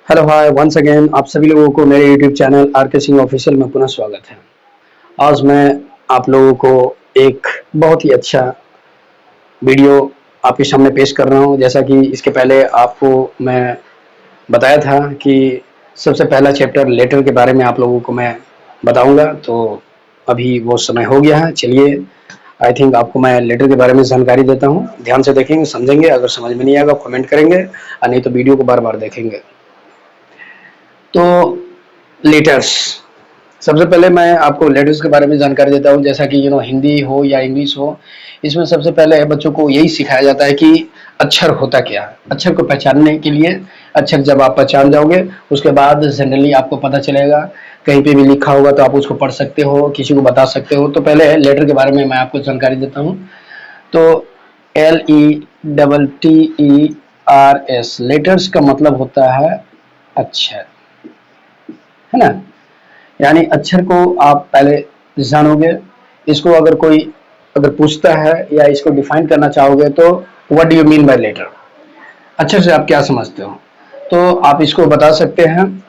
Hello hi once again आप सभी लोगों को मेरे यूट्यूब चैनल आर के सिंह ऑफिशियल में पुनः स्वागत है। आज मैं आप लोगों को एक बहुत ही अच्छा वीडियो आपके सामने पेश कर रहा हूं। जैसा कि इसके पहले आपको मैं बताया था कि सबसे पहला चैप्टर लेटर के बारे में आप लोगों को मैं बताऊंगा, तो अभी वो समय हो गया है। चलिए आई थिंक आपको मैं लेटर के बारे में जानकारी देता हूँ। ध्यान से देखेंगे, समझेंगे। अगर समझ में नहीं आएगा कमेंट करेंगे और नहीं तो वीडियो को बार बार देखेंगे। तो लेटर्स, सबसे पहले मैं आपको लेटर्स के बारे में जानकारी देता हूँ। जैसा कि हिंदी हो या इंग्लिश हो, इसमें सबसे पहले बच्चों को यही सिखाया जाता है कि अक्षर होता क्या है। अक्षर को पहचानने के लिए, अक्षर जब आप पहचान जाओगे उसके बाद जनरली आपको पता चलेगा, कहीं पे भी लिखा होगा तो आप उसको पढ़ सकते हो, किसी को बता सकते हो। तो पहले लेटर के बारे में मैं आपको जानकारी देता हूँ। तो LETTERS लेटर्स का मतलब होता है अक्षर, है ना। यानी अक्षर को आप पहले जानोगे। इसको अगर कोई अगर पूछता है या इसको डिफाइन करना चाहोगे तो what do you mean by letter, अक्षर से आप क्या समझते हो, तो आप इसको बता सकते हैं।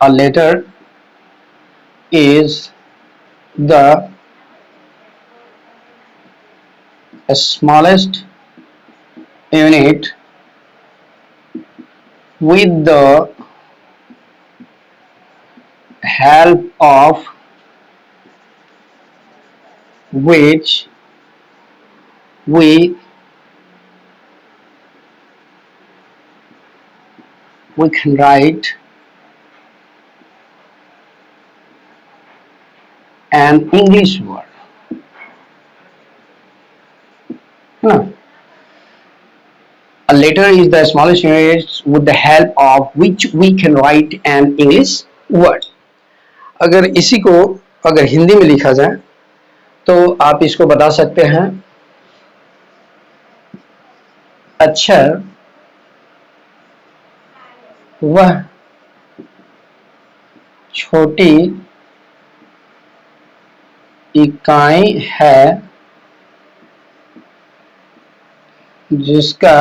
A letter is the smallest unit with the help of which we can write an English word. Huh. A letter is the smallest unit with the help of which we can write an English word. अगर इसी को अगर हिंदी में लिखा जाए तो आप इसको बता सकते हैं, अक्षर वह छोटी इकाई है जिसका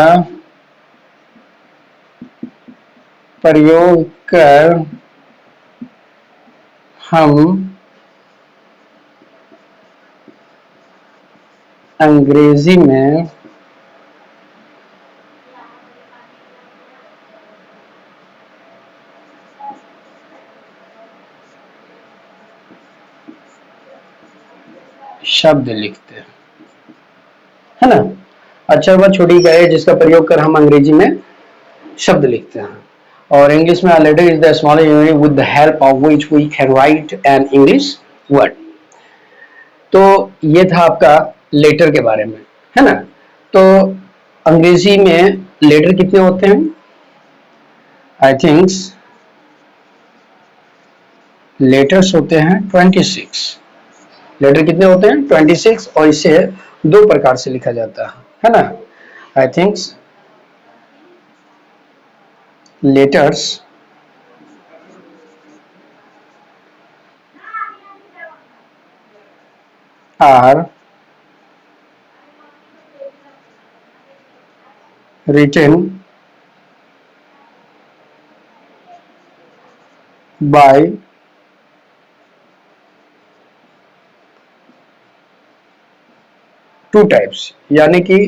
प्रयोग कर हम अंग्रेजी में शब्द लिखते हैं, है ना। अक्षर वह छोटी इकाई है जिसका प्रयोग कर हम अंग्रेजी में शब्द लिखते हैं। और इंग्लिश में letter is the small unit with the help of which we can write an English word. तो ये था आपका लेटर के बारे में, है ना। तो अंग्रेजी में लेटर कितने होते हैं? आई थिंक लेटर्स होते हैं 26। लेटर कितने होते हैं? 26। और इसे दो प्रकार से लिखा जाता है ना। I think letters are written by two types, यानी कि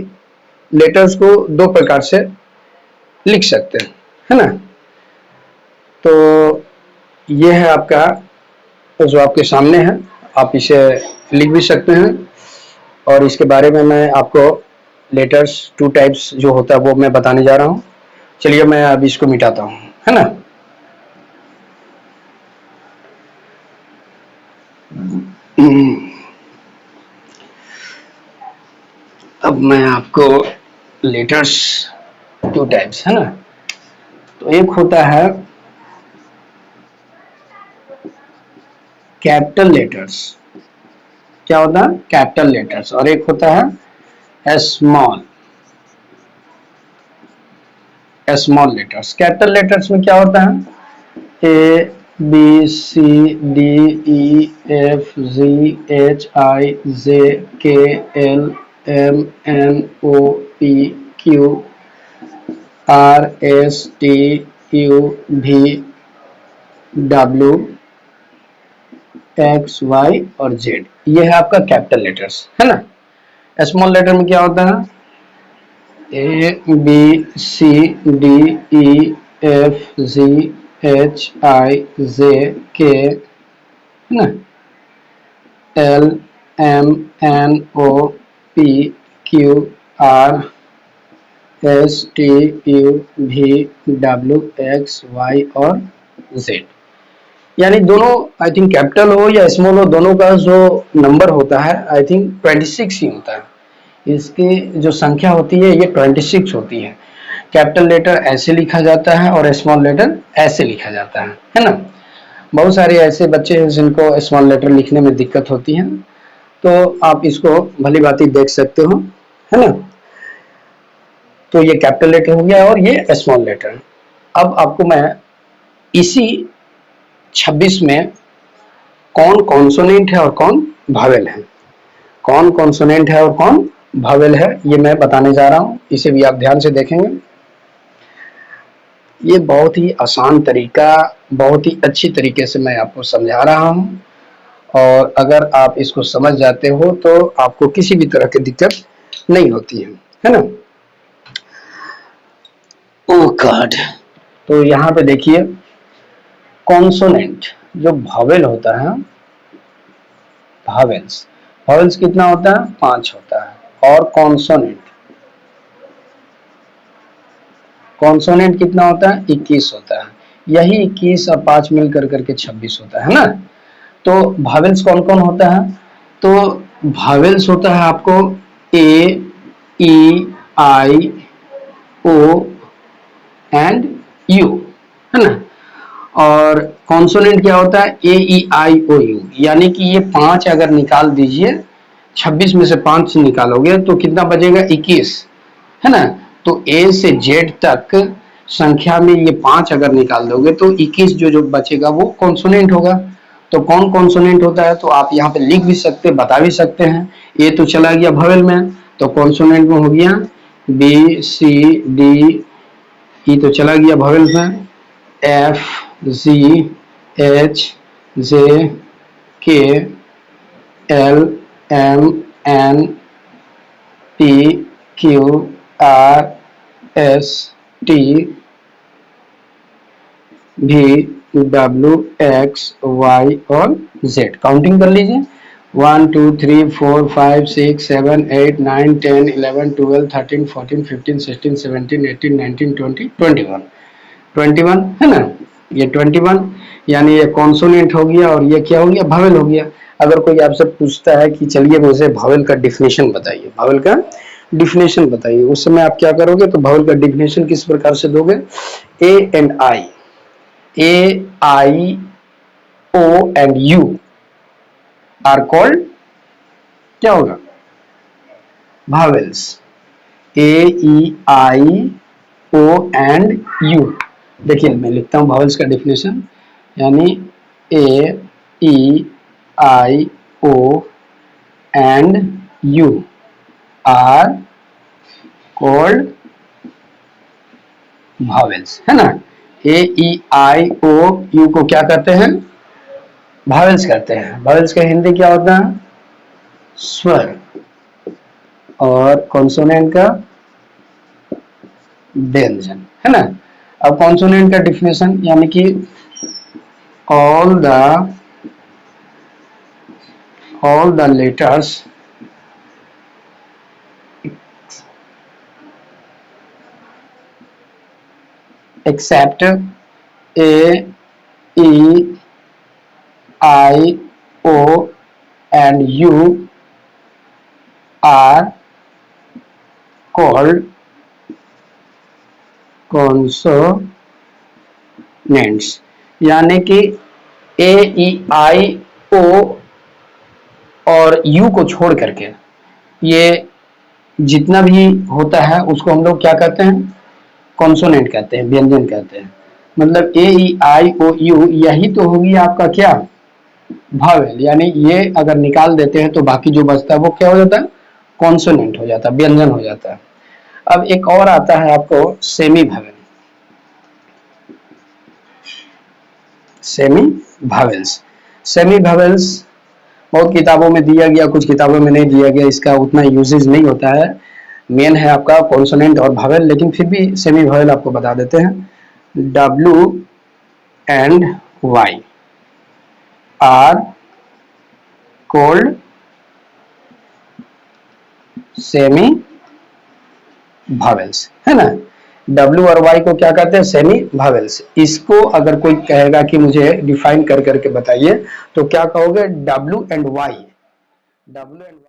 लेटर्स को दो प्रकार से लिख सकते हैं, है ना। तो ये है आपका जो आपके सामने है, आप इसे लिख भी सकते हैं। और इसके बारे में मैं आपको लेटर्स टू टाइप्स जो होता है वो मैं बताने जा रहा हूँ। चलिए मैं अब इसको मिटाता हूँ, है ना। अब मैं आपको लेटर्स टू टाइप्स, है ना। तो एक होता है कैपिटल लेटर्स। क्या होता है? Capital letters. और एक होता है small small letters. Capital letters में क्या होता है? A B C D E F G H I J K L M N O P Q R S T U V W X Y और Z, ये है आपका capital letters, है ना। स्मॉल लेटर में क्या होता है, A B C D E F G H I J K, है ना, L M N O P Q R S T U V W X Y और जेड। यानी दोनों, आई थिंक कैपिटल हो या स्मॉल हो, दोनों का जो नंबर होता है आई थिंक 26 ही होता है। इसकी जो संख्या होती है ये 26 होती है। कैपिटल लेटर ऐसे लिखा जाता है और स्मॉल लेटर ऐसे लिखा जाता है ना। बहुत सारे ऐसे बच्चे हैं जिनको स्मॉल लेटर लिखने में दिक्कत होती है, तो आप इसको भली भांति देख सकते हो, है ना। तो ये कैपिटल लेटर हो गया और ये स्मॉल लेटर। अब आपको मैं इसी 26 में कौन कॉन्सोनेंट है और कौन भावेल है, कौन कॉन्सोनेंट है और कौन भावेल है, ये मैं बताने जा रहा हूं। इसे भी आप ध्यान से देखेंगे। ये बहुत ही आसान तरीका, बहुत ही अच्छी तरीके से मैं आपको समझा रहा हूं, और अगर आप इसको समझ जाते हो तो आपको किसी भी तरह की दिक्कत नहीं होती है ना। ओह गॉड, तो यहाँ पे देखिए कॉन्सोनेंट जो भावेल होता है, भावेल्स, भावेल्स कितना होता है, 5 होता है। और कॉन्सोनेंट, कॉन्सोनेंट कितना होता है, 21 होता है। यही 21 और 5 मिल करके 26 होता है ना। तो भावेल्स कौन कौन होता है, तो भावेल्स होता है आपको ए E I O and you, है ना। और कॉन्सोनेंट क्या होता है, ए ई आई ओ यू, यानी कि ये 5 अगर निकाल दीजिए, 26 में से 5 निकालोगे तो कितना बचेगा, 21, है ना। तो ए से जेड तक संख्या में ये 5 अगर निकाल दोगे तो 21 जो बचेगा वो कॉन्सोनेंट होगा। तो कौन कॉन्सोनेंट होता है, तो आप यहाँ पे लिख भी सकते, बता भी सकते हैं। ए तो चला गया भावेल में, तो कॉन्सोनेंट में हो गया बी सी डी, ई तो चला गया भावेल में, F G H J K L M N P Q R S T भी डब्ल्यू एक्स वाई और जेड। काउंटिंग कर लीजिए, 1 2 3 4 5 6 7 8 9 10 11 12 13 14 15 16 17 18 19 20 21, 21 है ना। ये 21 यानी ये कॉन्सोनेंट हो गया और ये क्या हो गया, भावेल हो गया। अगर कोई आपसे पूछता है कि चलिए मुझे भावेल का डिफिनेशन बताइए, भावेल का डिफिनेशन बताइए, उस समय आप क्या करोगे, तो भावेल का डिफिनेशन किस प्रकार से दोगे, A and I, A I O and U are called, क्या होगा, भावेल्स। ए E I O and you, देखिए मैं लिखता हूं भावेल्स का डिफिनेशन, यानी A E I O and U are called vowels, है ना। ए ई आई ओ यू को क्या कहते हैं, भावेल्स कहते हैं। भावेल्स का हिंदी क्या होता है, स्वर, और कॉन्सोनेंट का व्यंजन, है ना। अब कॉन्सोनेंट का डिफिनेशन, यानी कि all the letters except a e I o and u are called consonants, यानी कि ए ई आई ओ और यू को छोड़ करके ये जितना भी होता है उसको हम लोग क्या कहते हैं, कॉन्सोनेंट कहते हैं, व्यंजन कहते हैं। मतलब ए ई आई ओ यू यही तो होगी आपका क्या, भावेल, यानी ये अगर निकाल देते हैं तो बाकी जो बचता है वो क्या हो जाता है, कॉन्सोनेंट हो जाता है, व्यंजन हो जाता है। अब एक और आता है आपको सेमी भावेल। सेमी भावेल्स, सेमी भावेल्स बहुत किताबों में दिया गया, कुछ किताबों में नहीं दिया गया, इसका उतना यूजेज नहीं होता है। मेन है आपका कॉन्सोनेंट और भावेल, लेकिन फिर भी सेमी भावेल आपको बता देते हैं। W and Y are called semivowels, है ना। डब्ल्यू और वाई को क्या कहते हैं, सेमी भावेल्स। इसको अगर कोई कहेगा कि मुझे डिफाइन कर करके बताइए, तो क्या कहोगे, W and Y, W and